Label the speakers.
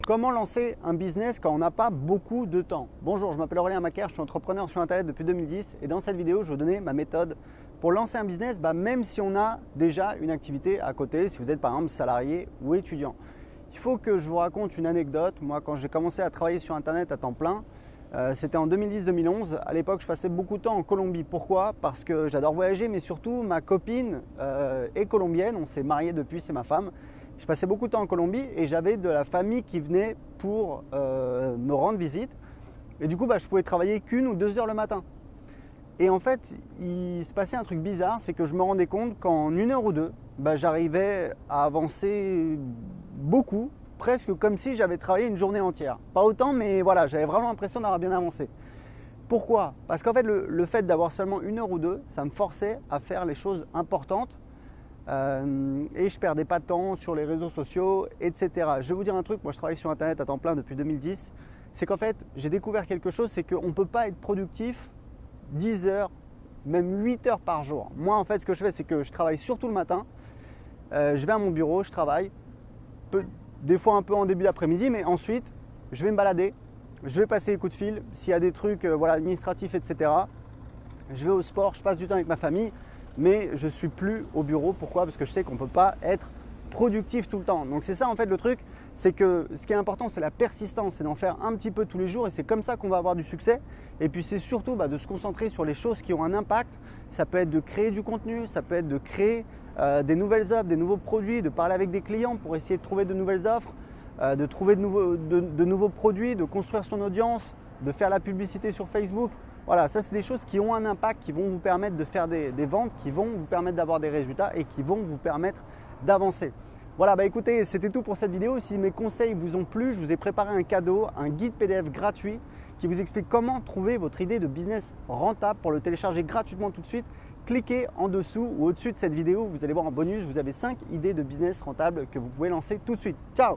Speaker 1: Comment lancer un business quand on n'a pas beaucoup de temps? Bonjour, je m'appelle Aurélien Macaire, je suis entrepreneur sur Internet depuis 2010 et dans cette vidéo, je vais vous donner ma méthode pour lancer un business, même si on a déjà une activité à côté, si vous êtes par exemple salarié ou étudiant. Il faut que je vous raconte une anecdote. Moi, quand j'ai commencé à travailler sur Internet à temps plein, c'était en 2010-2011. À l'époque, je passais beaucoup de temps en Colombie. Pourquoi? Parce que j'adore voyager, mais surtout ma copine est colombienne. On s'est mariés depuis, c'est ma femme. Je passais beaucoup de temps en Colombie et j'avais de la famille qui venait pour me rendre visite. Et du coup, je pouvais travailler qu'une ou 2 heures le matin. Et en fait, il se passait un truc bizarre, c'est que je me rendais compte qu'en 1 heure ou deux, j'arrivais à avancer beaucoup, presque comme si j'avais travaillé une journée entière. Pas autant, mais voilà, j'avais vraiment l'impression d'avoir bien avancé. Pourquoi? Parce qu'en fait, le fait d'avoir seulement 1 heure ou deux, ça me forçait à faire les choses importantes. Et je perdais pas de temps sur les réseaux sociaux, etc. Je vais vous dire un truc, moi je travaille sur Internet à temps plein depuis 2010, c'est qu'en fait j'ai découvert quelque chose, c'est qu'on ne peut pas être productif 10 heures, même 8 heures par jour. Moi en fait ce que je fais, c'est que je travaille surtout le matin, je vais à mon bureau, je travaille, des fois un peu en début d'après-midi, mais ensuite je vais me balader, je vais passer les coups de fil, s'il y a des trucs administratifs, etc. Je vais au sport, je passe du temps avec ma famille. Mais je ne suis plus au bureau. Pourquoi? Parce que je sais qu'on ne peut pas être productif tout le temps. Donc c'est ça en fait le truc, c'est que ce qui est important, c'est la persistance, c'est d'en faire un petit peu tous les jours et c'est comme ça qu'on va avoir du succès. Et puis c'est surtout de se concentrer sur les choses qui ont un impact. Ça peut être de créer du contenu, ça peut être de créer des nouvelles offres, des nouveaux produits, de parler avec des clients pour essayer de trouver de nouvelles offres, de trouver de nouveaux produits, de construire son audience, de faire la publicité sur Facebook. Voilà, ça c'est des choses qui ont un impact, qui vont vous permettre de faire des ventes, qui vont vous permettre d'avoir des résultats et qui vont vous permettre d'avancer. Voilà, écoutez, c'était tout pour cette vidéo. Si mes conseils vous ont plu, je vous ai préparé un cadeau, un guide PDF gratuit qui vous explique comment trouver votre idée de business rentable. Pour le télécharger gratuitement tout de suite, cliquez en dessous ou au-dessus de cette vidéo. Vous allez voir en bonus, vous avez 5 idées de business rentable que vous pouvez lancer tout de suite. Ciao!